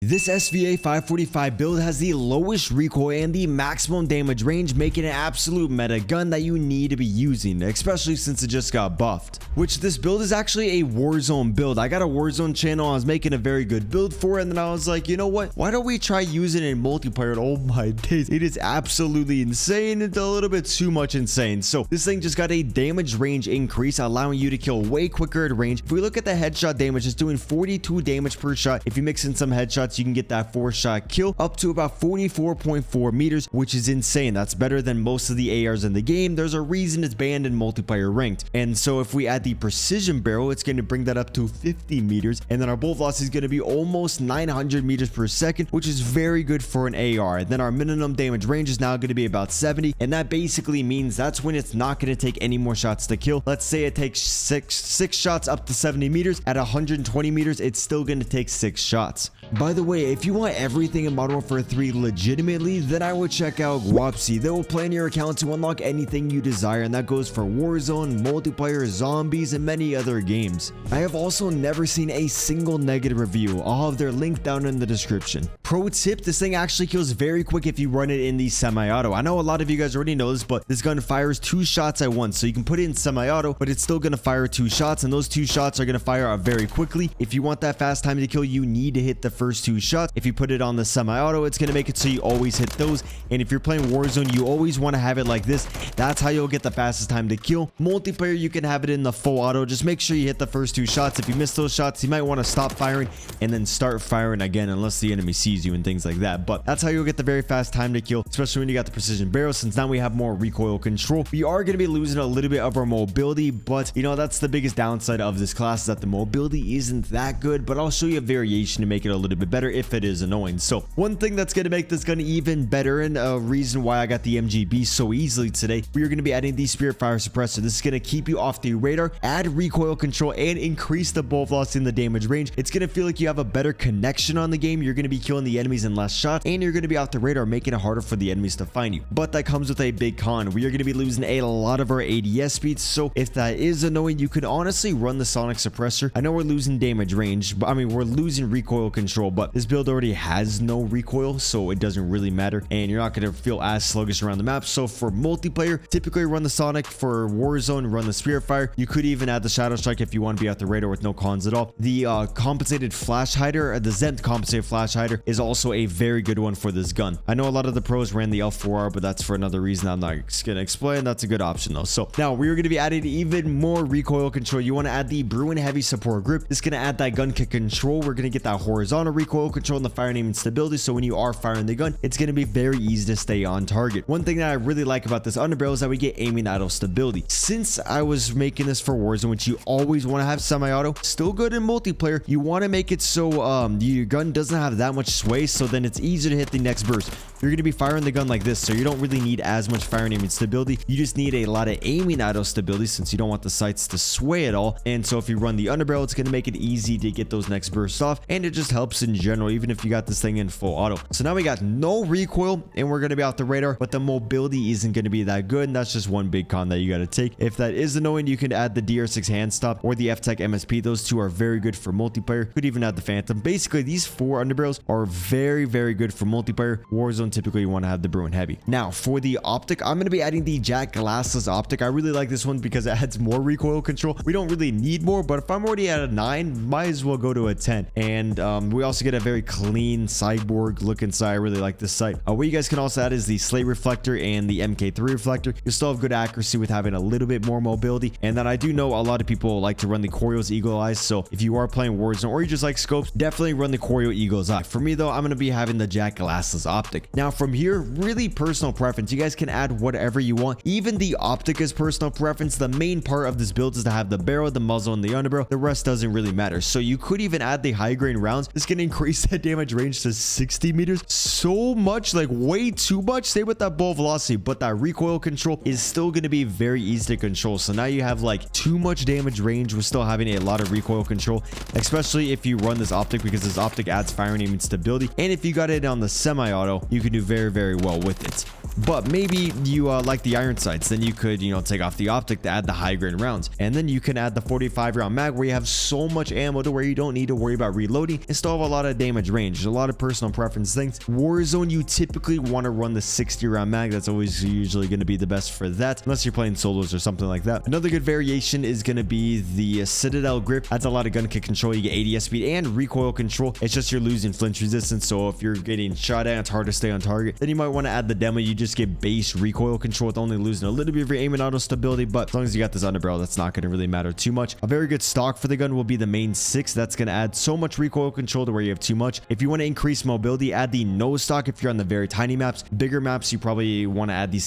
This SVA 545 build has the lowest recoil and the maximum damage range, making it an absolute meta gun that you need to be using, especially since it just got buffed. Which this build is actually a Warzone build. I got a Warzone channel, I was making a very good build for it, and then I was like, you know what? Why don't we try using it in multiplayer? And oh my days, it is absolutely insane. It's a little bit too much insane. So this thing just got a damage range increase, allowing you to kill way quicker at range. If we look at the headshot damage, it's doing 42 damage per shot. If you mix in some headshots, you can get that 4-shot kill up to about 44.4 meters, which is insane. That's better than most of the ARs in the game. There's a reason it's banned in multiplayer ranked. And so if we add the precision barrel, it's going to bring that up to 50 meters, and then our bullet velocity is going to be almost 900 meters per second, which is very good for an AR. And then our minimum damage range is now going to be about 70, and that basically means that's when it's not going to take any more shots to kill. Let's say it takes six shots up to 70 meters. At 120 meters, it's still going to take 6 shots. By the way, if you want everything in Modern Warfare 3 legitimately, then I would check out Gwapsi. They will plan your account to unlock anything you desire, and that goes for Warzone, multiplayer, zombies, and many other games. I have also never seen a single negative review. I'll have their link down in the description. Pro tip, this thing actually kills very quick if you run it in the semi-auto. I know a lot of you guys already know this, but this gun fires 2 shots at once, so you can put it in semi-auto, but it's still going to fire 2 shots, and those 2 shots are going to fire out very quickly. If you want that fast time to kill, you need to hit the first 2 shots. If you put it on the semi-auto, it's going to make it so you always hit those. And if you're playing Warzone, you always want to have it like this. That's how you'll get the fastest time to kill. Multiplayer, you can have it in the full auto. Just make sure you hit the first 2 shots. If you miss those shots, you might want to stop firing and then start firing again, unless the enemy sees you and things like that. But that's how you'll get the very fast time to kill, especially when you got the precision barrel, since now we have more recoil control. We are going to be losing a little bit of our mobility, but you know, that's the biggest downside of this class, is that the mobility isn't that good. But I'll show you a variation to make it a little bit better if it is annoying. So one thing that's going to make this gun even better, and a reason why I got the MGB so easily today, we are going to be adding the Spirit Fire Suppressor. This is going to keep you off the radar, add recoil control, and increase the bullet velocity in the damage range. It's going to feel like you have a better connection on the game. You're going to be killing the enemies in less shots, and you're going to be off the radar, making it harder for the enemies to find you. But that comes with a big con. We are going to be losing a lot of our ADS speeds, so if that is annoying, you could honestly run the Sonic Suppressor. I know we're losing damage range, but I mean, we're losing recoil control, but this build already has no recoil, so it doesn't really matter, and you're not going to feel as sluggish around the map. So for multiplayer, typically run the Sonic. For Warzone, run the Spirit Fire. You could even add the Shadow Strike if you want to be at the radar with no cons at all. The compensated flash hider, the Zent compensated flash hider, is also a very good one for this gun. I know a lot of the pros ran the L4R, but that's for another reason I'm not going to explain. That's a good option though. So now we're going to be adding even more recoil control. You want to add the Bruin Heavy Support Grip. This is going to add that gun kick control. We're going to get that horizontal recoil control and the fire aim and stability, so when you are firing the gun, it's going to be very easy to stay on target. One thing that I really like about this underbarrel is that we get aiming idle stability. Since I was making this for Warzone, which you always want to have semi-auto, still good in multiplayer, you want to make it so your gun doesn't have that much sway, so then it's easier to hit the next burst. You're going to be firing the gun like this, so you don't really need as much firing aiming stability. You just need a lot of aiming idle stability, since you don't want the sights to sway at all. And so if you run the underbarrel, it's going to make it easy to get those next bursts off, and it just helps in general, even if you got this thing in full auto. So now we got no recoil, and we're going to be off the radar, but the mobility isn't going to be that good, and that's just one big con that you got to take. If that is annoying, you can add the DR6 hand stop or the F-Tech MSP. Those two are very good for multiplayer. Could even add the Phantom. Basically, these 4 underbarrels are very, very good for multiplayer. Warzone, typically you want to have the Bruin Heavy. Now for the optic, I'm going to be adding the Jack Glassless optic. I really like this one because it adds more recoil control. We don't really need more, but if I'm already at a 9, might as well go to a 10. And we also get a very clean cyborg look inside. I really like this sight. What you guys can also add is the Slate reflector and the MK3 reflector. You still have good accuracy with having a little bit more mobility. And then I do know a lot of people like to run the Coriolis Eagle Eyes, so if you are playing Warzone or you just like scopes, definitely run the Corio Eagle's Eye. For me though, I'm going to be having the Jack Glassless optic. Now from here, really personal preference. You guys can add whatever you want. Even the optic is personal preference. The main part of this build is to have the barrel, the muzzle, and the underbarrel. The rest doesn't really matter. So you could even add the high grain rounds. This can increase that damage range to 60 meters. So much, like way too much. Same with that bullet velocity, but that recoil control is still going to be very easy to control. So now you have like too much damage range with still having a lot of recoil control, especially if you run this optic, because this optic adds firing aim and stability. And if you got it on the semi-auto, you can do very, very well with it. But maybe you like the iron sights, then you could, you know, take off the optic to add the high grain rounds. And then you can add the 45 round mag where you have so much ammo to where you don't need to worry about reloading and still have a lot of damage range. There's a lot of personal preference things. Warzone, you typically want to run the 60 round mag. That's always usually going to be the best for that, unless you're playing solos or something like that. Another good variation is going to be the Citadel grip. That's a lot of gun kick control. You get ADS speed and recoil control. It's just you're losing flinch resistance, so if you're getting shot at, it's hard to stay on target. Then you might want to add the demo. You just get base recoil control with only losing a little bit of your aim and auto stability, but as long as you got this underbarrel, that's not going to really matter too much. A very good stock for the gun will be the main 6. That's going to add so much recoil control to where you have too much. If you want to increase mobility, add the no stock. If you're on the very tiny maps, bigger maps, you probably want to add the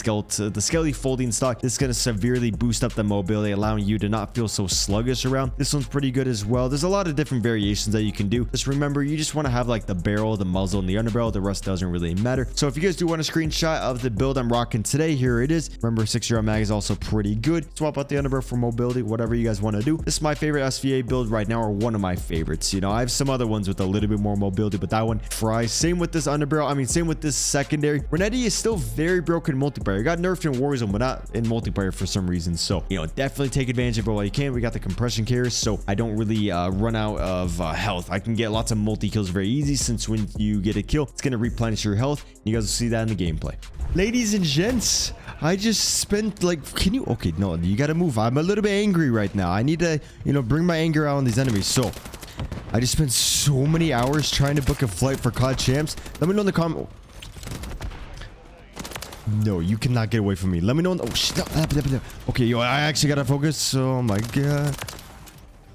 skelly folding stock. This is going to severely boost up the mobility, allowing you to not feel so sluggish around. This one's pretty good as well. There's a lot of different variations that you can do. Just remember, you just want to have like the barrel, the muzzle, and the underbarrel. The rest doesn't really matter. So if you guys do want a screenshot of the build I'm rocking today, here it is. Remember, 6-year mag is also pretty good. Swap out the underbarrel for mobility, whatever you guys want to do. This is my favorite SVA build right now, or one of my favorites. You know, I have some other ones with a little bit more mobility, but that one fries. Same with this underbarrel. I mean, same with this secondary. Renetti is still very broken in multiplayer. It got nerfed in Warzone, but not in multiplayer for some reason. So, you know, definitely take advantage of it while you can. We got the compression carriers, so I don't really run out of health. I can get lots of multi kills very easy, since when you get a kill, it's going to replenish your health. You guys will see that in the gameplay. Ladies and gents, I just spent like, can you, okay, no, you gotta move. I'm a little bit angry right now. I need to, you know, bring my anger out on these enemies. So I just spent so many hours trying to book a flight for COD champs. Let me know in the comment. No, you cannot get away from me. Let me know in the, oh shit. Okay, yo, I actually gotta focus. Oh my god.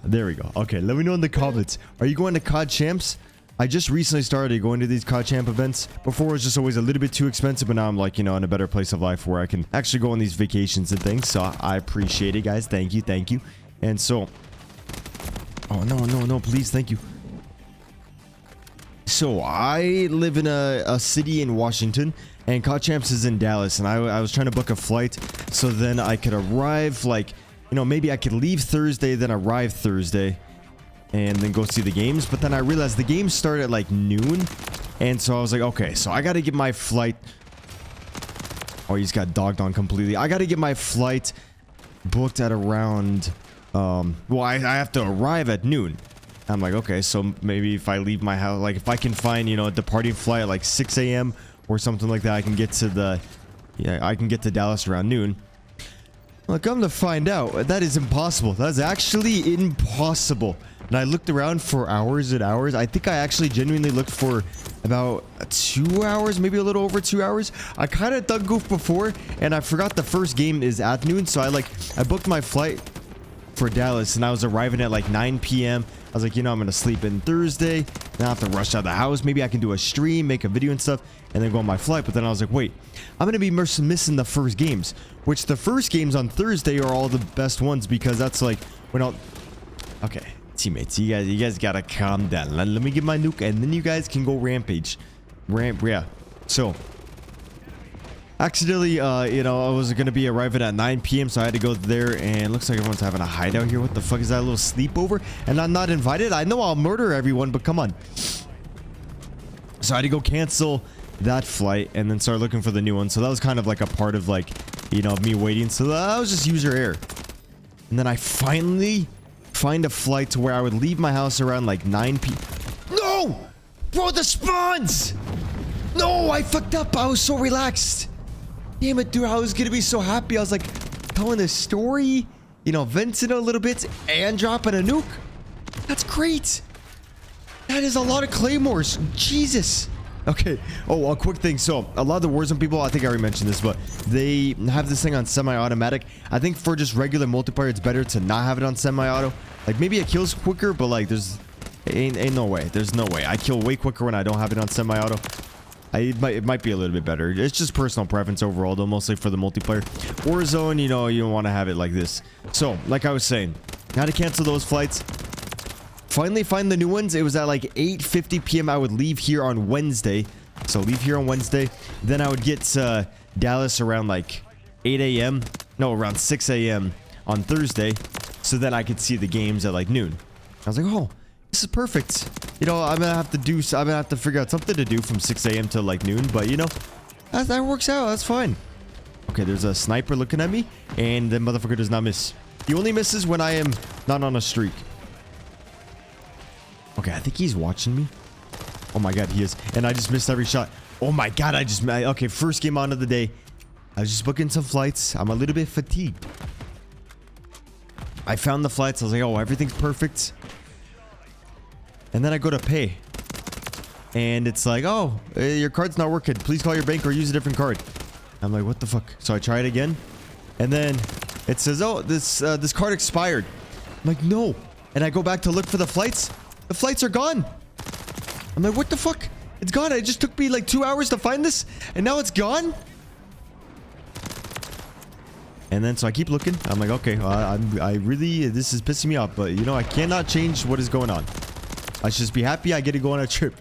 There we go. Okay, let me know in the comments. Are you going to COD champs? I just recently started going to these COD champ events. Before it was just always a little bit too expensive, but now I'm like, you know, in a better place of life where I can actually go on these vacations and things. So I appreciate it, guys. Thank you, thank you. And so, oh no, please, thank you. So I live in a city in Washington, and COD champs is in Dallas, and I was trying to book a flight so then I could arrive, like, you know, maybe I could leave Thursday, then arrive Thursday, and then go see the games. But then I realized the games start at like noon, and so I was like, okay, so I gotta get my flight. Oh, he's got dogged on completely. I gotta get my flight booked at around well, I have to arrive at noon. I'm like, okay, so maybe if I leave my house, like if I can find, you know, a departing flight at like 6 a.m. or something like that, I can get to the, yeah, I can get to Dallas around noon. Well, come to find out, that is impossible. That's actually impossible. And I looked around for hours and hours. I think I actually genuinely looked for about 2 hours, maybe a little over 2 hours. I kind of thug goofed before, and I forgot the first game is at noon. So I booked my flight for Dallas, and I was arriving at like 9 p.m. I was like, you know, I'm going to sleep in Thursday. Then I have to rush out of the house. Maybe I can do a stream, make a video and stuff, and then go on my flight. But then I was like, wait, I'm going to be missing the first games, which the first games on Thursday are all the best ones, because that's like when I'll... Okay, teammates, you guys got to calm down. Let me get my nuke, and then you guys can go rampage. Yeah. So... accidentally, you know, I was gonna be arriving at 9 p.m. so I had to go there, and looks like everyone's having a hideout here. What the fuck is that, a little sleepover? And I'm not invited? I know I'll murder everyone, but come on. So I had to go cancel that flight and then start looking for the new one. So that was kind of like a part of, like, you know, me waiting. So that was just user error. And then I finally find a flight to where I would leave my house around like 9 p.m. No! Bro, the spawns! No, I fucked up. I was so relaxed. Damn it, dude. I was gonna be so happy. I was like telling a story, you know, venting a little bit and dropping a nuke. That's great. That is a lot of claymores. Jesus. Okay. Oh, a quick thing. So a lot of the Warzone people, I think I already mentioned this, but they have this thing on semi-automatic. I think for just regular multiplayer, it's better to not have it on semi-auto. Like, maybe it kills quicker, but like there's ain't no way. There's no way. I kill way quicker when I don't have it on semi-auto. It might be a little bit better. It's just personal preference overall, though, mostly for the multiplayer. Warzone, you know, you don't want to have it like this. So, like I was saying, how to cancel those flights. Finally find the new ones. It was at like 8:50 p.m. I would leave here on Wednesday. So, leave here on Wednesday. Then I would get to Dallas around like 8 a.m. No, around 6 a.m. on Thursday. So, then I could see the games at like noon. I was like, oh, this is perfect. You know, I'm gonna have to figure out something to do from 6 a.m. to like noon, but you know, That works out. That's fine. Okay, there's a sniper looking at me, and the motherfucker does not miss. He only misses when I am not on a streak. Okay, I think he's watching me. Oh my god, he is. And I just missed every shot. Oh my god, okay, first game on of the day. I was just booking some flights. I'm a little bit fatigued. I found the flights. I was like, oh, everything's perfect. And then I go to pay. And it's like, oh, your card's not working. Please call your bank or use a different card. I'm like, what the fuck? So I try it again. And then it says, oh, this card expired. I'm like, no. And I go back to look for the flights. The flights are gone. I'm like, what the fuck? It's gone. It just took me like 2 hours to find this. And now it's gone. And then so I keep looking. I'm like, okay, I really, this is pissing me off. But, you know, I cannot change what is going on. I should just be happy I get to go on a trip.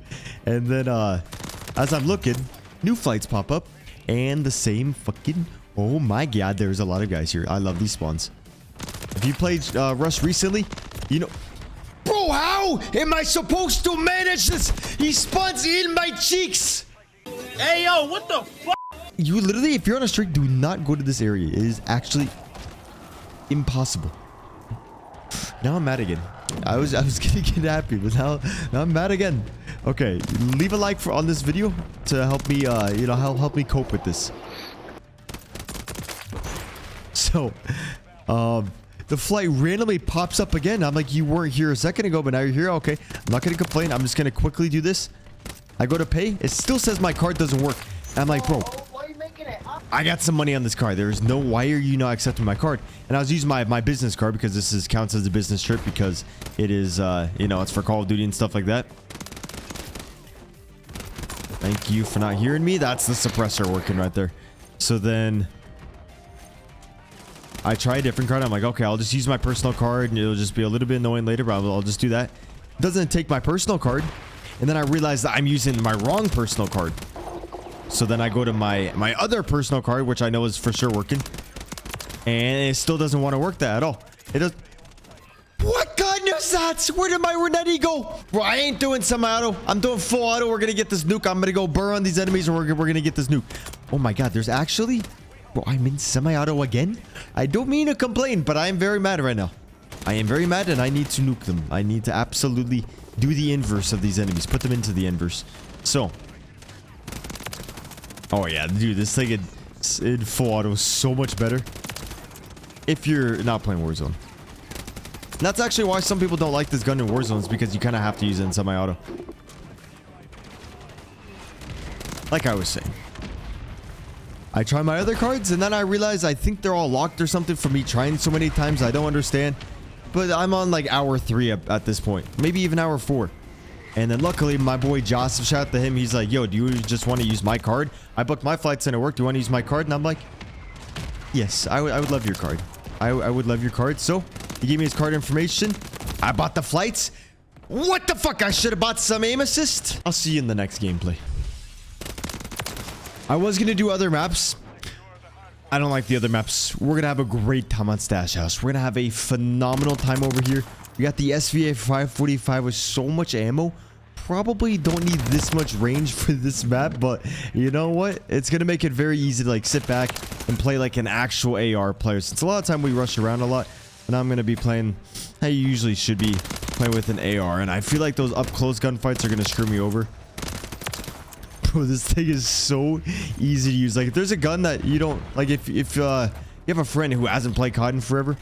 And then as I'm looking, new flights pop up. And the same fucking... Oh my god, there's a lot of guys here. I love these spawns. If you played Rust recently, you know... Bro, how am I supposed to manage this? He spawns in my cheeks! Hey, yo, what the fuck? You literally, if you're on a streak, do not go to this area. It is actually impossible. Now I'm mad again. I was gonna get happy, but now I'm mad again. Okay, leave a like on this video to help me, you know, help me cope with this. So, the flight randomly pops up again. I'm like, you weren't here a second ago, but now you're here. Okay, I'm not gonna complain. I'm just gonna quickly do this. I go to pay. It still says my card doesn't work. I'm like, bro, I got some money on this card. There's no, why are you not accepting my card? And I was using my business card because this counts as a business trip because it is, you know, it's for Call of Duty and stuff like that. Thank you for not hearing me. That's the suppressor working right there. So then I try a different card. I'm like, okay, I'll just use my personal card and it'll just be a little bit annoying later, but I'll just do that. It doesn't take my personal card. And then I realized that I'm using my wrong personal card. So then I go to my other personal card, which I know is for sure working. And it still doesn't want to work that at all. It does. What god is that? Where did my Renetti go? Bro, I ain't doing semi-auto. I'm doing full auto. We're going to get this nuke. I'm going to go burn on these enemies and we're going to get this nuke. Oh my god, there's actually... Bro, I'm in semi-auto again? I don't mean to complain, but I am very mad right now. I am very mad and I need to nuke them. I need to absolutely do the inverse of these enemies. Put them into the inverse. So... Oh yeah, dude, this thing in full auto is so much better. If you're not playing Warzone. And that's actually why some people don't like this gun in Warzones, because you kind of have to use it in semi-auto. Like I was saying. I try my other cards, and then I realize I think they're all locked or something from me trying so many times. I don't understand. But I'm on like hour 3 at this point. Maybe even hour 4. And then luckily, my boy Joseph, shout out to him. He's like, yo, do you just want to use my card? I booked my flights and it worked. Do you want to use my card? And I'm like, yes, I would love your card. I would love your card. So he gave me his card information. I bought the flights. What the fuck? I should have bought some aim assist. I'll see you in the next gameplay. I was going to do other maps. I don't like the other maps. We're going to have a great time on Stash House. We're going to have a phenomenal time over here. We got the SVA 545 with so much ammo. Probably don't need this much range for this map, but you know what? It's going to make it very easy to like sit back and play like an actual AR player. Since a lot of time we rush around a lot, and I'm going to be playing how you usually should be playing with an AR. And I feel like those up close gunfights are going to screw me over. Bro, this thing is so easy to use. Like if there's a gun that you don't like, if you have a friend who hasn't played COD in forever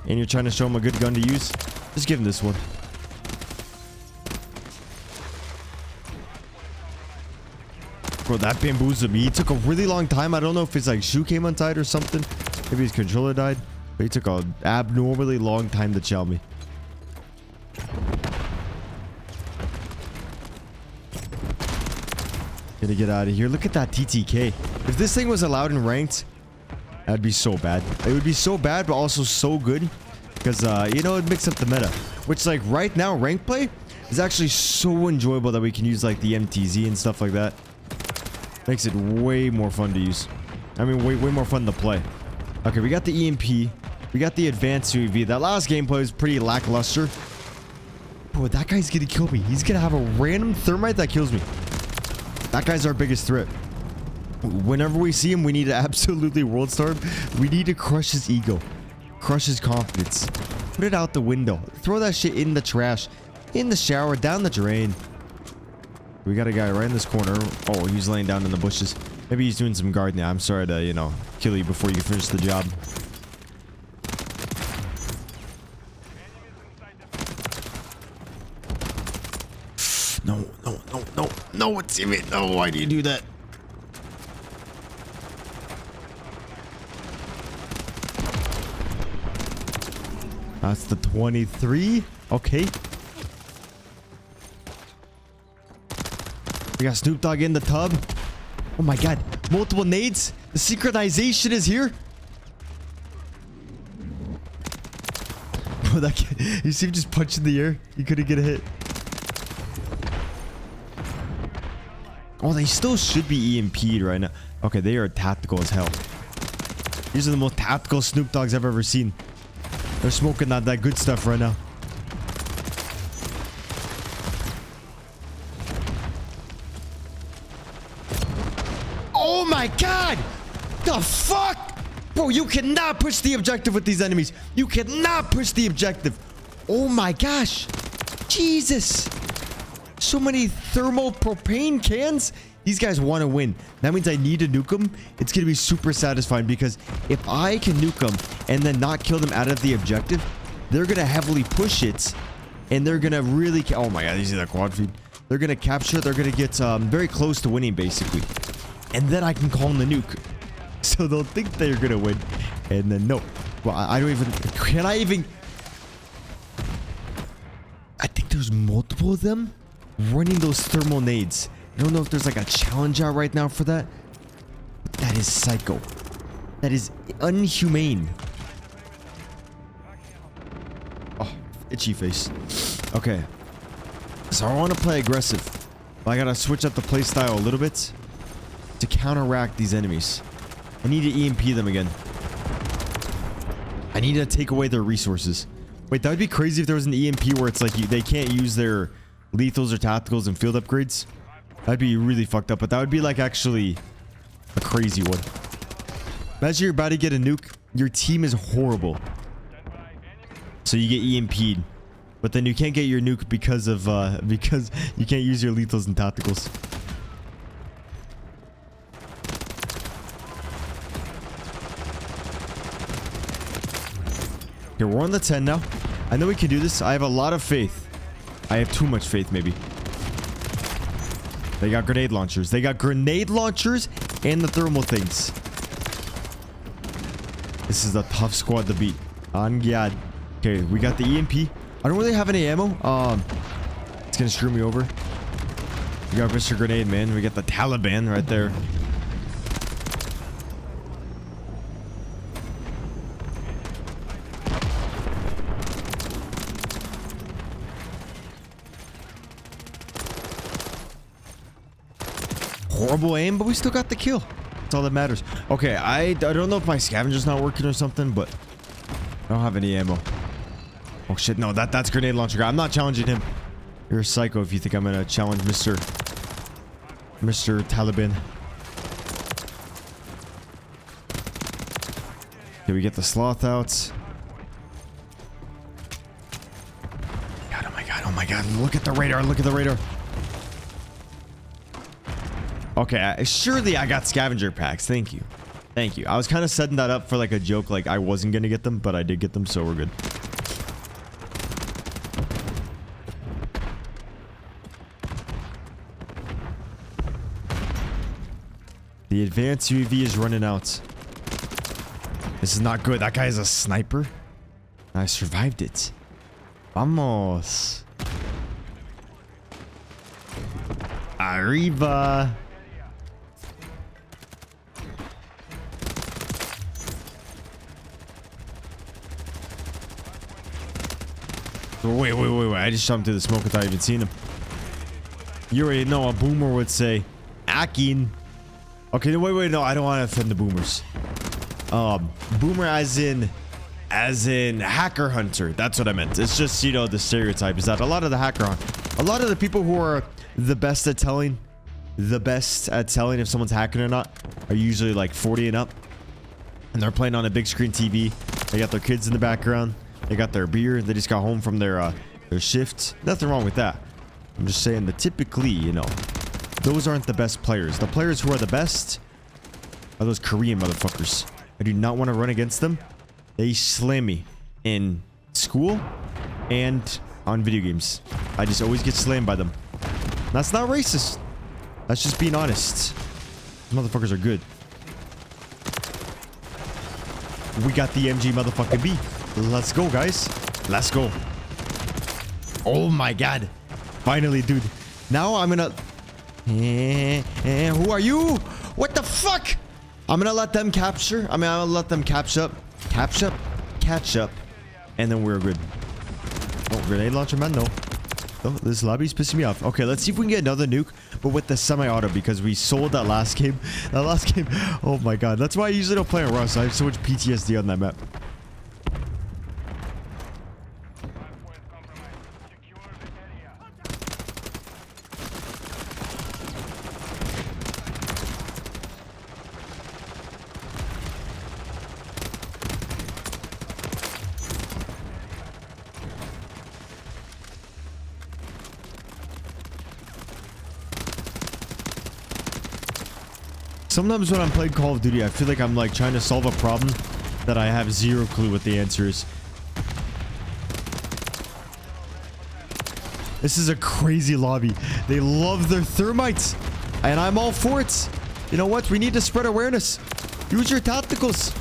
and you're trying to show him a good gun to use, just give him this one. Bro, that bamboozled me. He took a really long time. I don't know if his like shoe came untied or something. Maybe his controller died. But he took an abnormally long time to chow me. Gonna get out of here. Look at that TTK. If this thing was allowed in ranked, that'd be so bad. It would be so bad, but also so good. Because, you know, it mixes up the meta. Which, like, right now, rank play is actually so enjoyable that we can use, like, the MTZ and stuff like that. Makes it way more fun to use. I mean, way more fun to play. Okay, we got the EMP. We got the advanced UAV. That last gameplay was pretty lackluster. Bro, that guy's gonna kill me. He's gonna have a random thermite that kills me. That guy's our biggest threat. Whenever we see him, we need to absolutely world star him. We need to crush his ego. Crush his confidence. Put it out the window. Throw that shit in the trash. In the shower. Down the drain. We got a guy right in this corner. Oh, he's laying down in the bushes. Maybe he's doing some gardening. I'm sorry to, you know, kill you before you finish the job. No, no, no, no, no, it's him. No, why do you do that? That's the 23. Okay. We got Snoop Dogg in the tub. Oh my god. Multiple nades. The synchronization is here. Bro, that kid, you see him just punch in the air? He couldn't get a hit. Oh, they still should be EMP'd right now. Okay, they are tactical as hell. These are the most tactical Snoop Dogs I've ever seen. They're smoking that good stuff right now. Oh my god! The fuck? Bro, you cannot push the objective with these enemies. You cannot push the objective. Oh my gosh. Jesus. So many thermal propane cans. These guys want to win. That means I need to nuke them. It's going to be super satisfying because if I can nuke them and then not kill them out of the objective, they're going to heavily push it. And they're going to really... Oh my god, you see that quad feed? They're going to capture. They're going to get very close to winning, basically. And then I can call in the nuke. So they'll think they're going to win. And then no. Well, I don't even... Can I even... I think there's multiple of them running those thermal nades. I don't know if there's like a challenge out right now for that. But that is psycho. That is unhumane. Oh, itchy face. Okay. So I want to play aggressive. But I gotta switch up the play style a little bit to counteract these enemies. I need to EMP them again. I need to take away their resources. Wait, that would be crazy if there was an EMP where it's like they can't use their lethals or tacticals and field upgrades. That'd be really fucked up, but that would be like actually a crazy one. Imagine you're about to get a nuke. Your team is horrible. So you get EMP'd. But then you can't get your nuke because of because you can't use your lethals and tacticals. Okay, we're on the 10 now. I know we can do this. I have a lot of faith. I have too much faith, maybe. They got grenade launchers. They got grenade launchers and the thermal things. This is a tough squad to beat. On God. Okay, we got the EMP. I don't really have any ammo. It's gonna screw me over. We got Mr. Grenade, man. We got the Taliban right there. Horrible aim, but we still got the kill. That's all that matters. Okay, I don't know if my scavenger's not working or something, but I don't have any ammo. Oh shit, no, that's grenade launcher guy. I'm not challenging him. You're a psycho if you think I'm gonna challenge Mr. Taliban. Okay, we get the sloth out. God, oh my god, oh my god. Look at the radar, look at the radar. Okay, surely I got scavenger packs. Thank you. Thank you. I was kind of setting that up for like a joke, like I wasn't going to get them, but I did get them, so we're good. The advanced UAV is running out. This is not good. That guy is a sniper. I survived it. Vamos. Arriba. Wait. I just shot him through the smoke without even seeing him. You already know a boomer would say, Akin. Okay, no, wait, no, I don't want to offend the boomers. Boomer as in hacker hunter. That's what I meant. It's just, you know, the stereotype is that a lot of the people who are the best at telling the best at telling if someone's hacking or not are usually like 40 and up. And they're playing on a big screen TV. They got their kids in the background. They got their beer. They just got home from their shift. Nothing wrong with that. I'm just saying that typically, you know, those aren't the best players. The players who are the best are those Korean motherfuckers. I do not want to run against them. They slam me in school and on video games. I just always get slammed by them. That's not racist. That's just being honest. These motherfuckers are good. We got the MG motherfucking B. Let's go, guys. Let's go. Oh my god. Finally, dude. Now I'm gonna... who are you? What the fuck? I'm gonna let them capture. I'm gonna let them catch up. Catch up. And then we're good. Oh, grenade launcher, man. No. Oh, this lobby's pissing me off. Okay, let's see if we can get another nuke, but with the semi-auto, because we sold that last game. That last game. Oh my god. That's why I usually don't play on Rust. I have so much PTSD on that map. Sometimes when I'm playing Call of Duty, I feel like I'm like trying to solve a problem that I have zero clue what the answer is. This is a crazy lobby. They love their thermites, and I'm all for it. You know what? We need to spread awareness. Use your tacticals.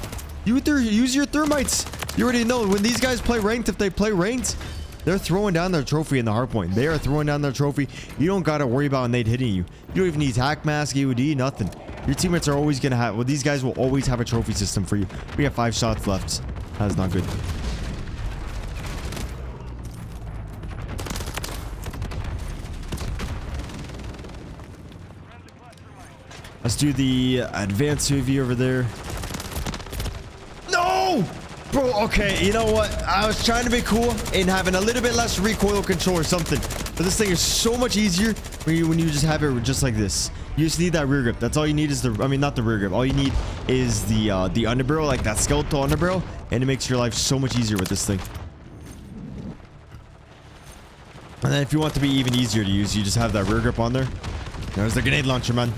Use your thermites. You already know when these guys play ranked, if they play ranked, they're throwing down their trophy in the hardpoint. They are throwing down their trophy. You don't got to worry about Nate hitting you. You don't even need hack mask, AOD, nothing. Your teammates are always going to have... Well, these guys will always have a trophy system for you. We have 5 shots left. That is not good. Let's do the advanced UAV over there. No! Bro, okay, you know what? I was trying to be cool and having a little bit less recoil control or something. But this thing is so much easier when you just have it just like this. You just need that rear grip. That's all you need is the... I mean, not the rear grip. All you need is the underbarrel, like that skeletal underbarrel. And it makes your life so much easier with this thing. And then if you want to be even easier to use, you just have that rear grip on there. There's the grenade launcher, man.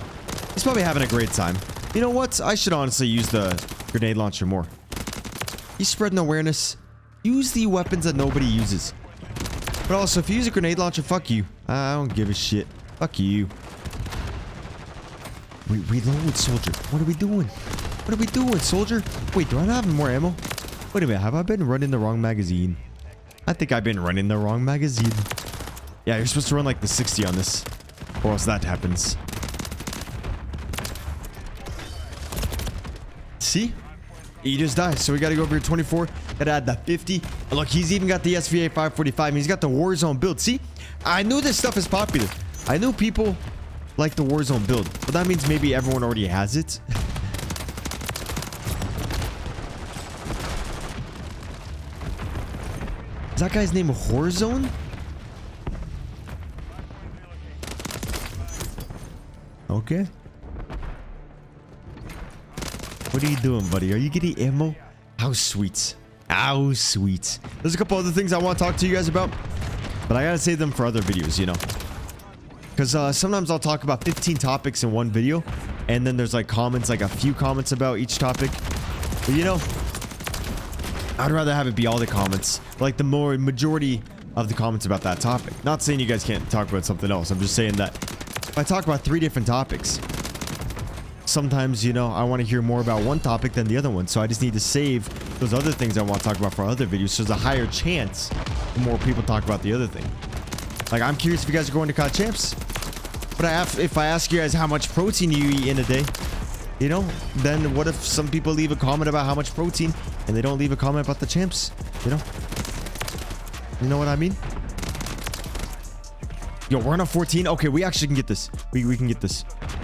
He's probably having a great time. You know what? I should honestly use the grenade launcher more. He's spreading awareness. Use the weapons that nobody uses. But also, if you use a grenade launcher, fuck you. I don't give a shit. Fuck you. Reload, soldier. What are we doing? What are we doing, soldier? Wait, do I not have more ammo? Wait a minute. Have I been running the wrong magazine? I think I've been running the wrong magazine. Yeah, you're supposed to run like the 60 on this. Or else that happens. See? He just died. So we got to go over here 24. Got to add the 50. And look, he's even got the SVA 545. And he's got the Warzone build. See? I knew this stuff is popular. I knew people like the Warzone build. But that means maybe everyone already has it. Is that guy's name Warzone? Okay. What are you doing, buddy? Are you getting ammo? How sweet. How sweet. There's a couple other things I want to talk to you guys about. But I gotta save them for other videos, you know. Because sometimes I'll talk about 15 topics in one video. And then there's like comments, like a few comments about each topic. But you know, I'd rather have it be all the comments. Like the majority of the comments about that topic. Not saying you guys can't talk about something else. I'm just saying that if I talk about 3 different topics, sometimes, you know, I want to hear more about one topic than the other one. So I just need to save those other things I want to talk about for other videos. So there's a higher chance more people talk about the other thing. Like, I'm curious if you guys are going to COD Champs. But if I ask you guys how much protein you eat in a day, you know, then what if some people leave a comment about how much protein and they don't leave a comment about the champs? You know? You know what I mean? Yo, we're on a 14. Okay, we actually can get this. We can get this.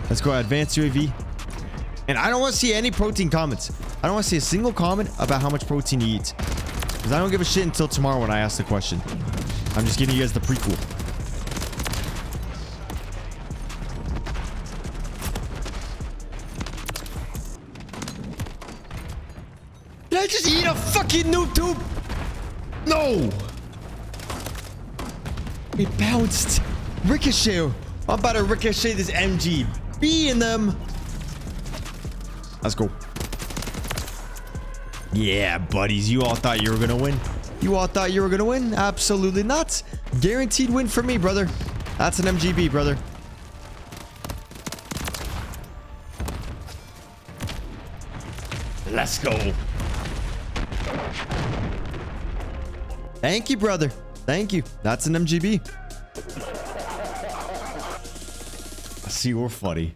Let's go advanced UAV. And I don't want to see any protein comments. I don't want to see a single comment about how much protein you eat. Because I don't give a shit until tomorrow when I ask the question. I'm just giving you guys the prequel. I just eat a fucking noob tube? No. It bounced. Ricochet. I'm about to ricochet this MGB in them. Let's go. Yeah, buddies. You all thought you were gonna win. You all thought you were gonna win? Absolutely not. Guaranteed win for me, brother. That's an MGB, brother. Let's go. Thank you, brother. Thank you. That's an MGB. I see you're funny.